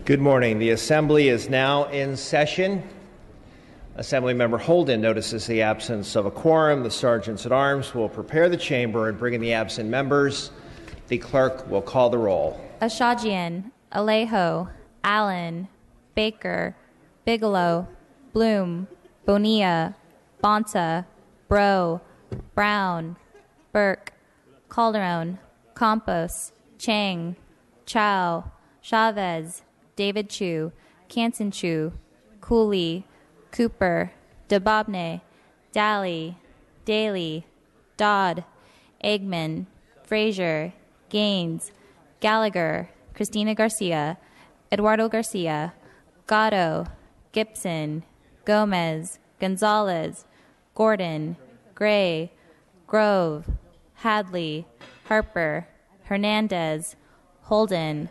Good morning. The Assembly is now in session. Assemblymember Holden notices the absence of a quorum. The sergeants at arms will prepare the chamber and bring in the absent members. The clerk will call the roll. Ashajian, Alejo, Allen, Baker, Bigelow, Bloom, Bonilla, Bonta, Bro, Brown, Burke, Calderon, Campos, Chang, Chow, Chavez, David Chu, Canson Chu, Cooley, Cooper, DeBobne, Daly, Daly, Dodd, Eggman, Frazier, Gaines, Gallagher, Christina Garcia, Eduardo Garcia, Gatto, Gibson, Gomez, Gonzalez, Gordon, Gray, Grove, Hadley, Harper, Hernandez, Holden,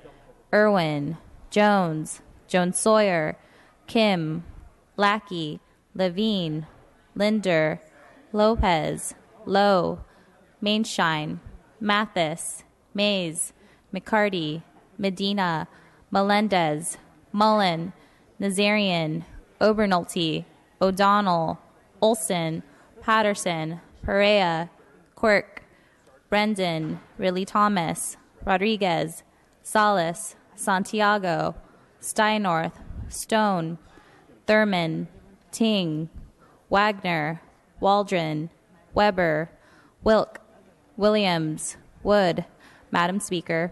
Irwin, Jones, Jones Sawyer, Kim, Lackey, Levine, Linder, Lopez, Lowe, Mainshine, Mathis, Mays, McCarty, Medina, Melendez, Mullen, Nazarian, Obernolte, O'Donnell, Olson, Patterson, Perea, Quirk, Brendan, Riley Thomas, Rodriguez, Salas, Santiago, Steinorth, Stone, Thurman, Ting, Wagner, Waldron, Weber, Wilk, Williams, Wood. Madam Speaker.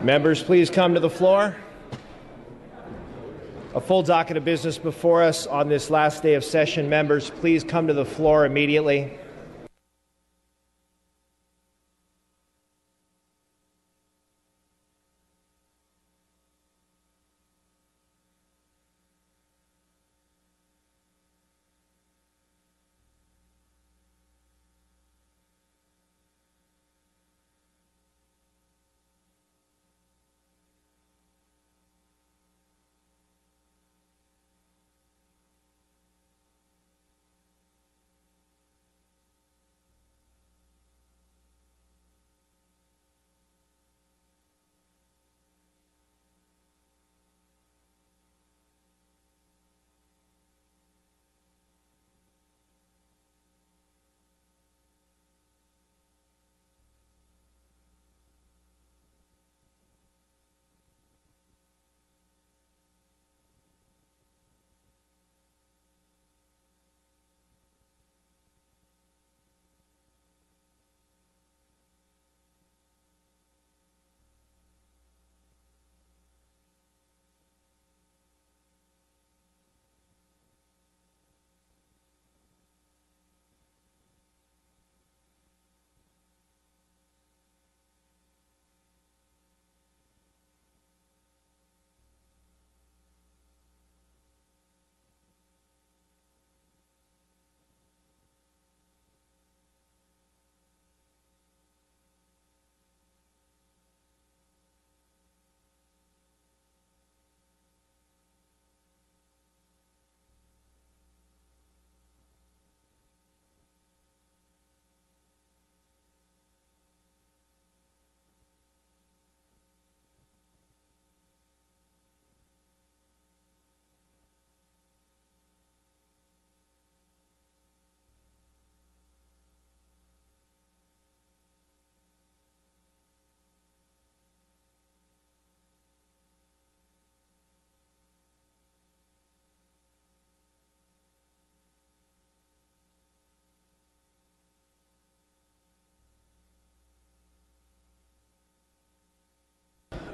Members, please come to the floor. A full docket of business before us on this last day of session. Members, please come to the floor immediately.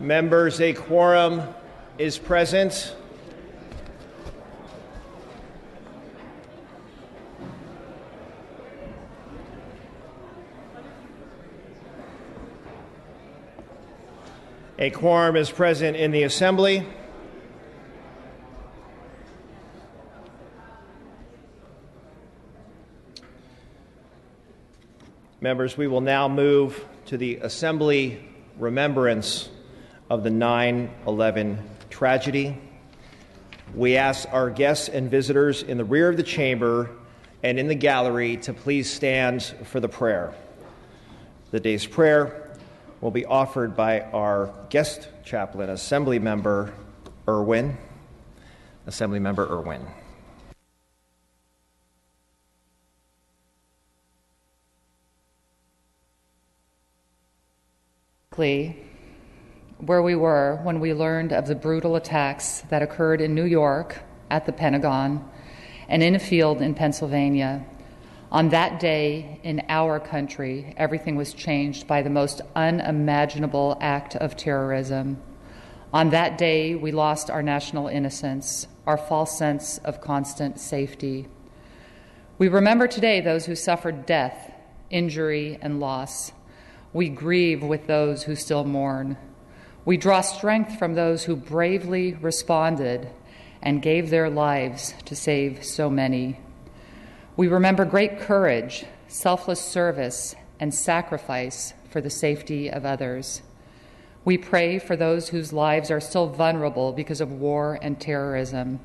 Members, a quorum is present. A quorum is present in the assembly. Members, we will now move to the assembly remembrance of the 9/11 tragedy. We ask our guests and visitors in the rear of the chamber and in the gallery to please stand for the prayer. The day's prayer will be offered by our guest chaplain, Assemblymember Irwin. Assemblymember Irwin. Where we were when we learned of the brutal attacks that occurred in New York at the Pentagon and in a field in Pennsylvania. On that day in our country, everything was changed by the most unimaginable act of terrorism. On that day, we lost our national innocence, our false sense of constant safety. We remember today those who suffered death, injury, and loss. We grieve with those who still mourn. We draw strength from those who bravely responded and gave their lives to save so many. We remember great courage, selfless service, and sacrifice for the safety of others. We pray for those whose lives are still vulnerable because of war and terrorism.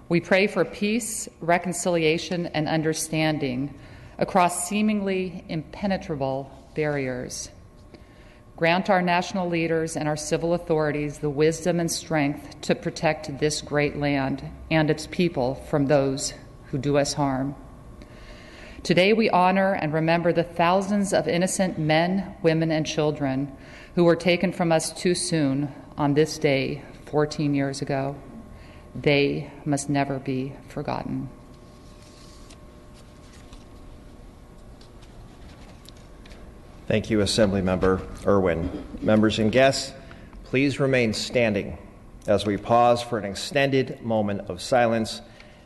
We pray for peace, reconciliation, and understanding across seemingly impenetrable barriers. Grant our national leaders and our civil authorities the wisdom and strength to protect this great land and its people from those who do us harm. Today we honor and remember the thousands of innocent men, women, and children who were taken from us too soon on this day 14 years ago. They must never be forgotten. Thank you, Assemblymember Irwin. Members and guests, please remain standing as we pause for an extended moment of silence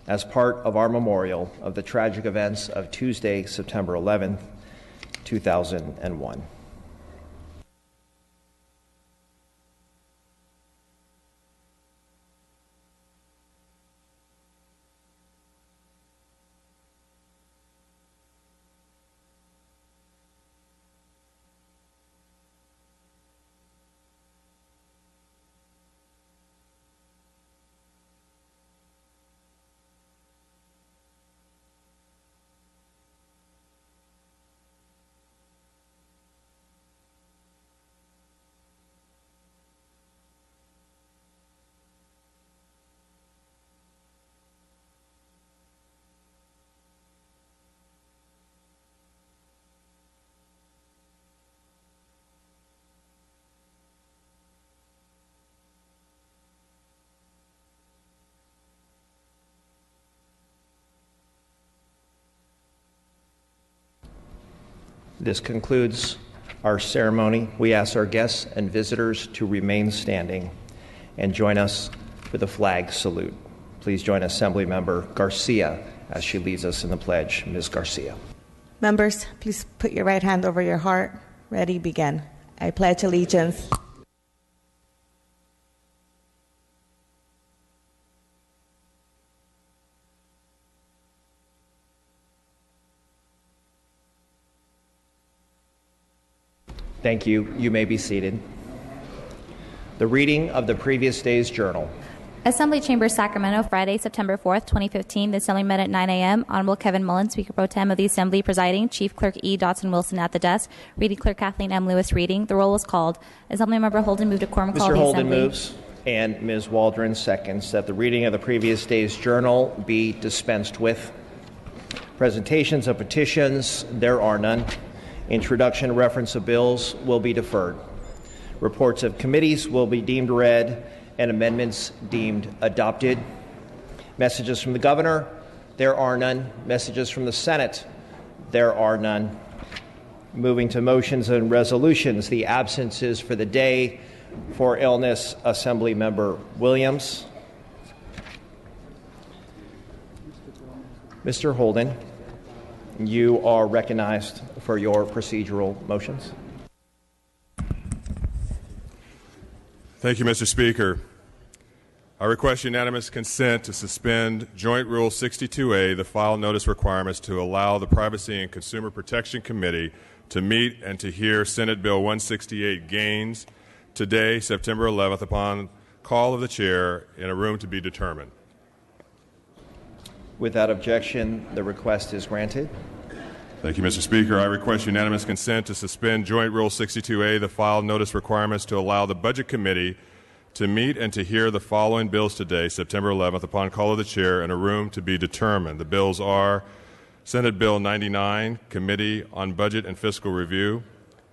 as part of our memorial of the tragic events of Tuesday, September 11th, 2001. This concludes our ceremony. We ask our guests and visitors to remain standing and join us for the flag salute. Please join Assemblymember Garcia as she leads us in the pledge. Ms. Garcia. Members, please put your right hand over your heart. Ready, begin. I pledge allegiance. Thank you. You may be seated. The reading of the previous day's journal. Assembly Chamber, Sacramento, Friday, September 4th, 2015. The Assembly met at 9 a.m. Honorable Kevin Mullen, Speaker Pro Tem of the Assembly, presiding. Chief Clerk E. Dotson Wilson at the desk. Reading Clerk Kathleen M. Lewis reading. The roll was called. Assemblymember Holden moved a quorum call. Mr. Holden moves, and Ms. Waldron seconds that the reading of the previous day's journal be dispensed with. Presentations of petitions, there are none. Introduction and reference of bills will be deferred. Reports of committees will be deemed read and amendments deemed adopted. Messages from the governor, there are none. Messages from the Senate, there are none. Moving to motions and resolutions, the absences for the day for illness, Assemblymember Williams. Mr. Holden, you are recognized for your procedural motions. Thank you, Mr. Speaker. I request unanimous consent to suspend Joint Rule 62A, the file notice requirements to allow the Privacy and Consumer Protection Committee to meet and to hear Senate Bill 168 Gaines today, September 11th, upon call of the chair in a room to be determined. Without objection, the request is granted. Thank you, Mr. Speaker. I request unanimous consent to suspend Joint Rule 62A, the file notice requirements to allow the Budget Committee to meet and to hear the following bills today, September 11th, upon call of the chair in a room to be determined. The bills are Senate Bill 99, Committee on Budget and Fiscal Review,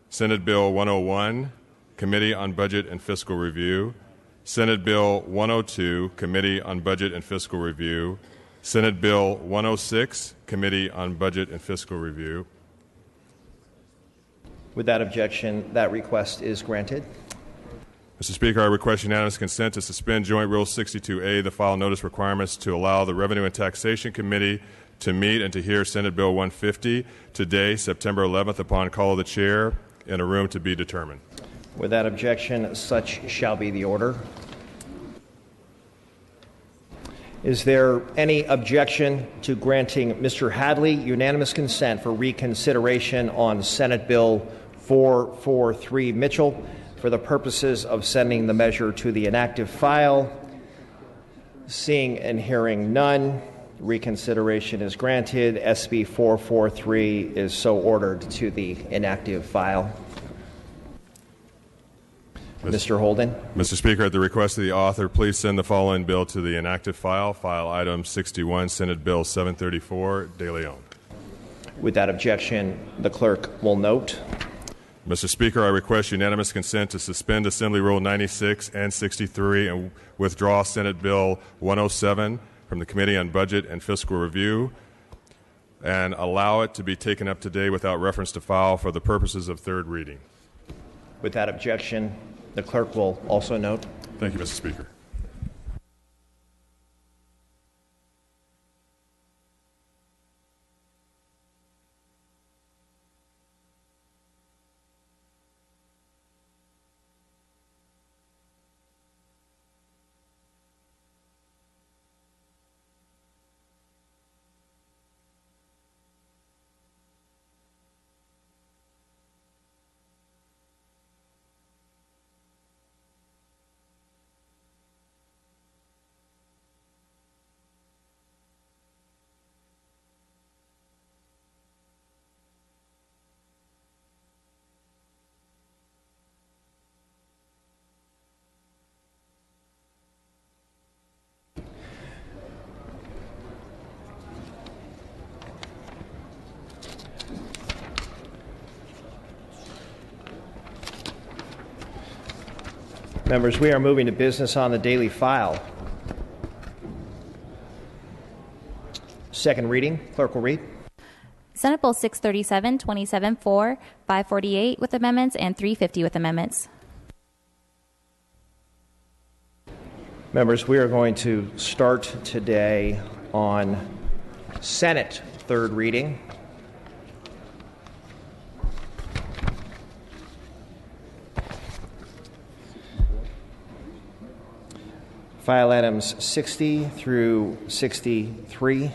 Senate Bill 101, Committee on Budget and Fiscal Review, Senate Bill 102, Committee on Budget and Fiscal Review, Senate Bill 106, Committee on Budget and Fiscal Review. Without objection, that request is granted. Mr. Speaker, I request unanimous consent to suspend Joint Rule 62A, the file notice requirements to allow the Revenue and Taxation Committee to meet and to hear Senate Bill 150 today, September 11th, upon call of the chair in a room to be determined. Without objection, such shall be the order. Is there any objection to granting Mr. Hadley unanimous consent for reconsideration on Senate Bill 443 Mitchell for the purposes of sending the measure to the inactive file? Seeing and hearing none, reconsideration is granted. SB 443 is so ordered to the inactive file. Mr. Holden. Mr. Speaker, at the request of the author, please send the following bill to the inactive file, file item 61, Senate Bill 734, De Leon. Without objection, the clerk will note. Mr. Speaker, I request unanimous consent to suspend Assembly Rule 96 and 63 and withdraw Senate Bill 107 from the Committee on Budget and Fiscal Review and allow it to be taken up today without reference to file for the purposes of third reading. Without objection, The clerk will also note. Thank you, Mr. Speaker. Members, we are moving to business on the daily file. Second reading. Clerk will read. Senate Bill 637, 27-4, 548 with amendments, and 350 with amendments. Members, we are going to start today on Senate third reading. File items 60 through 63,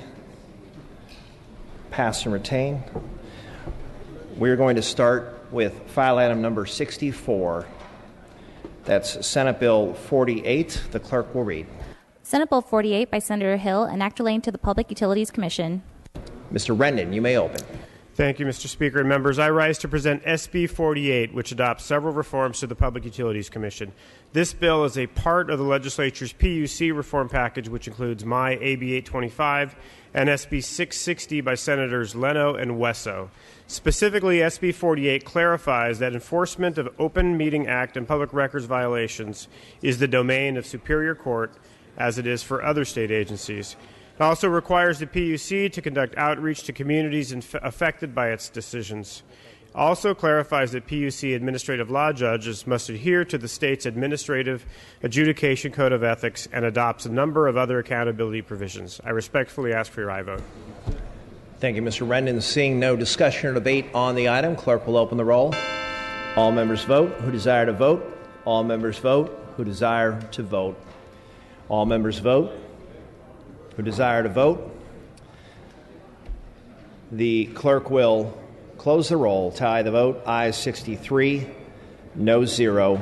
pass and retain. We're going to start with file item number 64. That's Senate Bill 48. The clerk will read. Senate Bill 48 by Senator Hill, an act relating to the Public Utilities Commission. Mr. Rendon, you may open. Thank you, Mr. Speaker and members. I rise to present SB 48, which adopts several reforms to the Public Utilities Commission. This bill is a part of the legislature's PUC reform package, which includes my AB 825 and SB 660 by Senators Leno and Wesso. Specifically, SB 48 clarifies that enforcement of Open Meeting Act and public records violations is the domain of Superior Court, as it is for other state agencies. It also requires the PUC to conduct outreach to communities affected by its decisions. It also clarifies that PUC administrative law judges must adhere to the state's Administrative Adjudication Code of Ethics and adopts a number of other accountability provisions. I respectfully ask for your aye vote. Thank you, Mr. Rendon. Seeing no discussion or debate on the item, clerk will open the roll. All members vote who desire to vote. All members vote who desire to vote. All members vote who desire to vote. The clerk will close the roll, tie the vote. Ayes 63, no 0.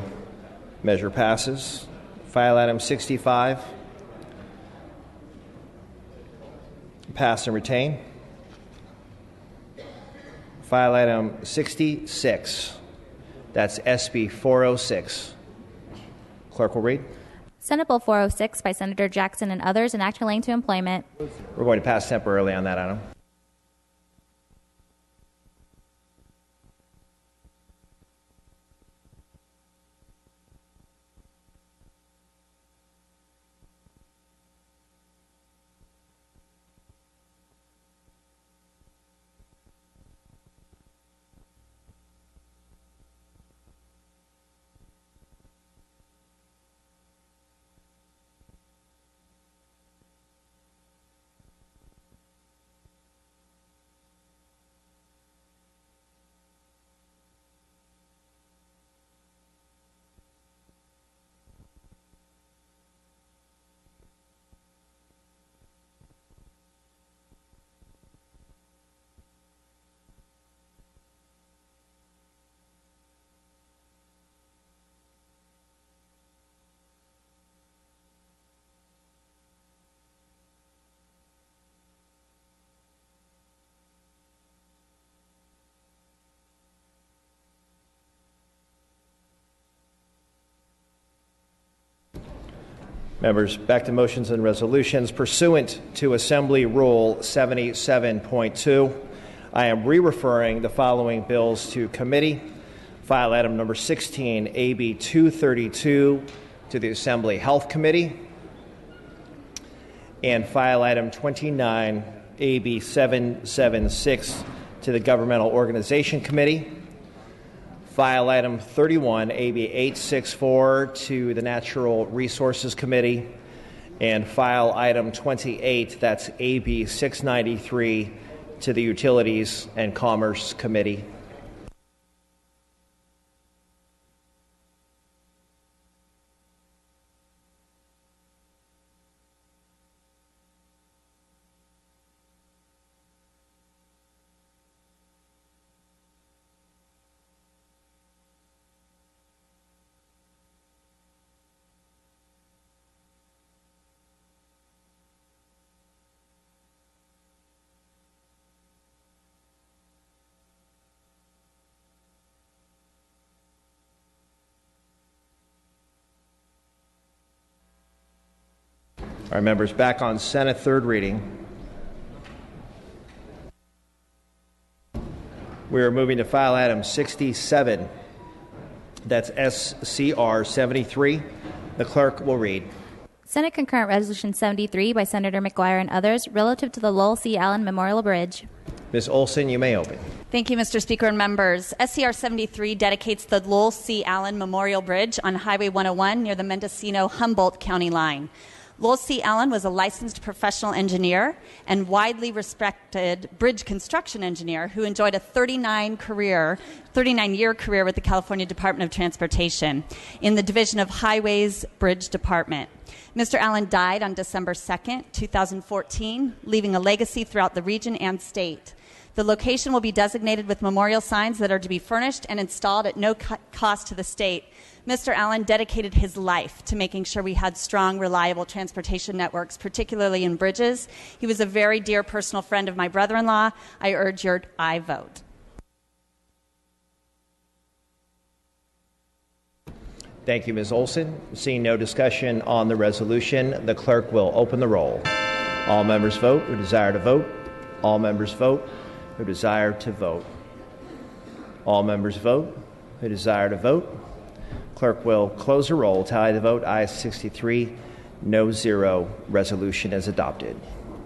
Measure passes. File item 65. Pass and retain. File item 66. That's SB 406. Clerk will read. Senate Bill 406 by Senator Jackson and others, an act relating to employment. We're going to pass temporarily on that item. Members, back to motions and resolutions. Pursuant to Assembly Rule 77.2, I am re-referring the following bills to committee. File item number 16, AB 232, to the Assembly Health Committee. And file item 29, AB 776, to the Governmental Organization Committee. File item 31, AB 864, to the Natural Resources Committee. And file item 28, that's AB 693, to the Utilities and Commerce Committee. All right, members, back on Senate third reading. We are moving to file item 67. That's SCR 73. The clerk will read. Senate Concurrent Resolution 73 by Senator McGuire and others relative to the Lowell C. Allen Memorial Bridge. Ms. Olson, you may open. Thank you, Mr. Speaker and members. SCR 73 dedicates the Lowell C. Allen Memorial Bridge on Highway 101 near the Mendocino-Humboldt County line. Lowell C. Allen was a licensed professional engineer and widely respected bridge construction engineer who enjoyed a 39-year career with the California Department of Transportation in the Division of Highways Bridge Department. Mr. Allen died on December 2nd, 2014, leaving a legacy throughout the region and state. The location will be designated with memorial signs that are to be furnished and installed at no cost to the state. Mr. Allen dedicated his life to making sure we had strong, reliable transportation networks, particularly in bridges. He was a very dear personal friend of my brother-in-law. I urge your aye vote. Thank you, Ms. Olson. Seeing no discussion on the resolution, the clerk will open the roll. All members vote who desire to vote. All members vote who desire to vote. All members vote who desire to vote. Clerk will close the roll, tally the vote, ayes 63, no 0. Resolution is adopted.